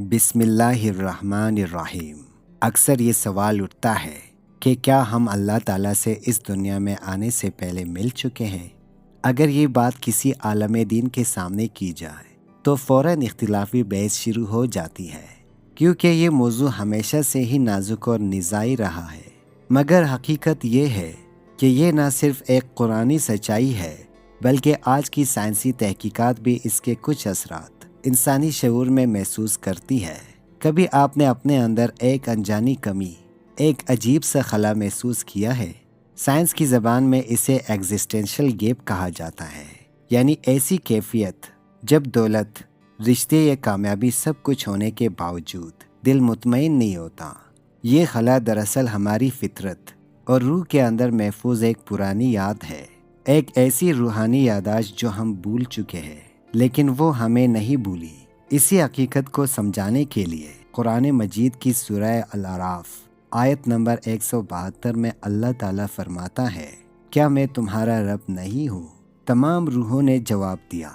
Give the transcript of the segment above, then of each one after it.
بسم اللہ الرحمن الرحیم۔ اکثر یہ سوال اٹھتا ہے کہ کیا ہم اللہ تعالیٰ سے اس دنیا میں آنے سے پہلے مل چکے ہیں؟ اگر یہ بات کسی عالم دین کے سامنے کی جائے تو فوراً اختلافی بحث شروع ہو جاتی ہے، کیونکہ یہ موضوع ہمیشہ سے ہی نازک اور نزاعی رہا ہے۔ مگر حقیقت یہ ہے کہ یہ نہ صرف ایک قرآنی سچائی ہے بلکہ آج کی سائنسی تحقیقات بھی اس کے کچھ اثرات انسانی شعور میں محسوس کرتی ہے۔ کبھی آپ نے اپنے اندر ایک انجانی کمی، ایک عجیب سا خلا محسوس کیا ہے؟ سائنس کی زبان میں اسے ایگزسٹینشل گیپ کہا جاتا ہے، یعنی ایسی کیفیت جب دولت، رشتے یا کامیابی سب کچھ ہونے کے باوجود دل مطمئن نہیں ہوتا۔ یہ خلا دراصل ہماری فطرت اور روح کے اندر محفوظ ایک پرانی یاد ہے، ایک ایسی روحانی یادداشت جو ہم بھول چکے ہیں لیکن وہ ہمیں نہیں بھولی۔ اسی حقیقت کو سمجھانے کے لیے قرآن مجید کی سورہ الاعراف آیت نمبر 172 میں اللہ تعالیٰ فرماتا ہے، کیا میں تمہارا رب نہیں ہوں؟ تمام روحوں نے جواب دیا،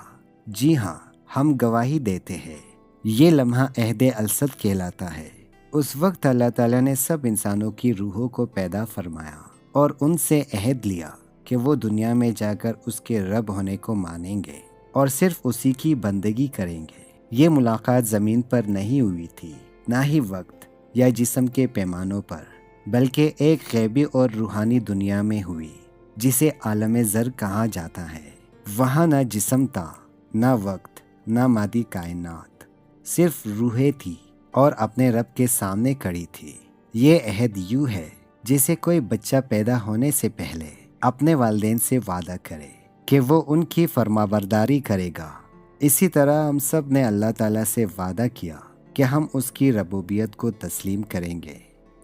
جی ہاں، ہم گواہی دیتے ہیں۔ یہ لمحہ عہد الصد کہلاتا ہے۔ اس وقت اللہ تعالیٰ نے سب انسانوں کی روحوں کو پیدا فرمایا اور ان سے عہد لیا کہ وہ دنیا میں جا کر اس کے رب ہونے کو مانیں گے اور صرف اسی کی بندگی کریں گے۔ یہ ملاقات زمین پر نہیں ہوئی تھی، نہ ہی وقت یا جسم کے پیمانوں پر، بلکہ ایک غیبی اور روحانی دنیا میں ہوئی جسے عالم زر کہا جاتا ہے۔ وہاں نہ جسم تھا، نہ وقت، نہ مادی کائنات، صرف روحیں تھی اور اپنے رب کے سامنے کھڑی تھی۔ یہ عہد یوں ہے جیسے کوئی بچہ پیدا ہونے سے پہلے اپنے والدین سے وعدہ کرے کہ وہ ان کی فرمانبرداری کرے گا۔ اسی طرح ہم سب نے اللہ تعالیٰ سے وعدہ کیا کہ ہم اس کی ربوبیت کو تسلیم کریں گے۔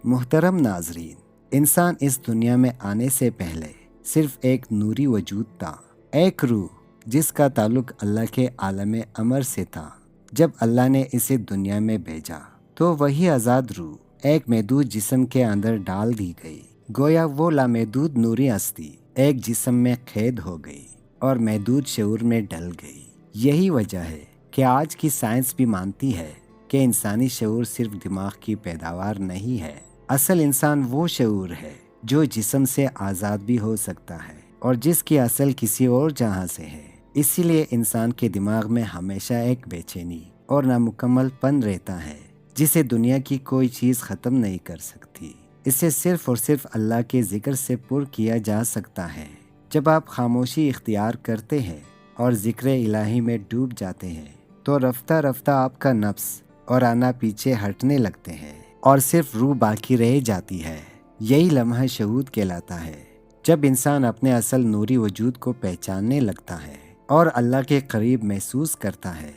محترم ناظرین، انسان اس دنیا میں آنے سے پہلے صرف ایک نوری وجود تھا، ایک روح جس کا تعلق اللہ کے عالم امر سے تھا۔ جب اللہ نے اسے دنیا میں بھیجا تو وہی آزاد روح ایک محدود جسم کے اندر ڈال دی گئی، گویا وہ لامحدود نوری ہستی ایک جسم میں قید ہو گئی اور محدود شعور میں ڈل گئی۔ یہی وجہ ہے کہ آج کی سائنس بھی مانتی ہے کہ انسانی شعور صرف دماغ کی پیداوار نہیں ہے۔ اصل انسان وہ شعور ہے جو جسم سے آزاد بھی ہو سکتا ہے اور جس کی اصل کسی اور جہاں سے ہے۔ اسی لیے انسان کے دماغ میں ہمیشہ ایک بے چینی اور نامکمل پن رہتا ہے جسے دنیا کی کوئی چیز ختم نہیں کر سکتی۔ اسے صرف اور صرف اللہ کے ذکر سے پر کیا جا سکتا ہے۔ جب آپ خاموشی اختیار کرتے ہیں اور ذکر الہی میں ڈوب جاتے ہیں تو رفتہ رفتہ آپ کا نفس اور آنا پیچھے ہٹنے لگتے ہیں اور صرف روح باقی رہ جاتی ہے۔ یہی لمحہ شہود کہلاتا ہے جب انسان اپنے اصل نوری وجود کو پہچاننے لگتا ہے اور اللہ کے قریب محسوس کرتا ہے۔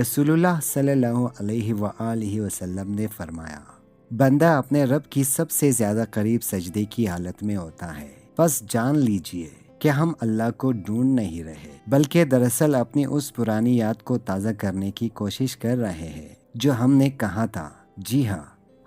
رسول اللہ صلی اللہ علیہ وآلہ وسلم نے فرمایا، بندہ اپنے رب کی سب سے زیادہ قریب سجدے کی حالت میں ہوتا ہے۔ بس جان لیجئے کہ ہم اللہ کو ڈھونڈ نہیں رہے بلکہ دراصل اپنی اس پرانی یاد کو تازہ کرنے کی کوشش کر رہے ہیں جو ہم نے کہا تھا۔ جی ہاں،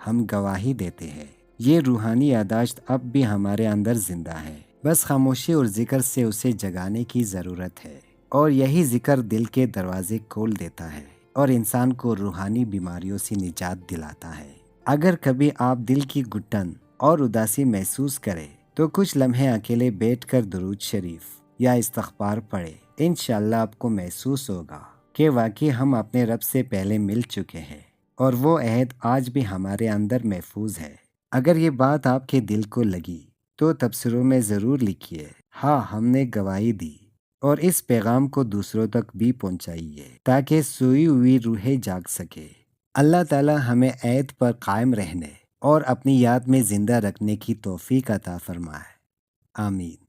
ہم گواہی دیتے ہیں، یہ روحانی یادداشت اب بھی ہمارے اندر زندہ ہے، بس خاموشی اور ذکر سے اسے جگانے کی ضرورت ہے۔ اور یہی ذکر دل کے دروازے کھول دیتا ہے اور انسان کو روحانی بیماریوں سے نجات دلاتا ہے۔ اگر کبھی آپ دل کی گھٹن اور اداسی محسوس کریں تو کچھ لمحے اکیلے بیٹھ کر درود شریف یا استغفار پڑھیں۔ انشاءاللہ آپ کو محسوس ہوگا کہ واقعی ہم اپنے رب سے پہلے مل چکے ہیں اور وہ عہد آج بھی ہمارے اندر محفوظ ہے۔ اگر یہ بات آپ کے دل کو لگی تو تبصروں میں ضرور لکھیے، ہاں ہم نے گواہی دی، اور اس پیغام کو دوسروں تک بھی پہنچائیے تاکہ سوئی ہوئی روحیں جاگ سکے۔ اللہ تعالی ہمیں عہد پر قائم رہنے اور اپنی یاد میں زندہ رکھنے کی توفیق عطا فرمائے، آمین۔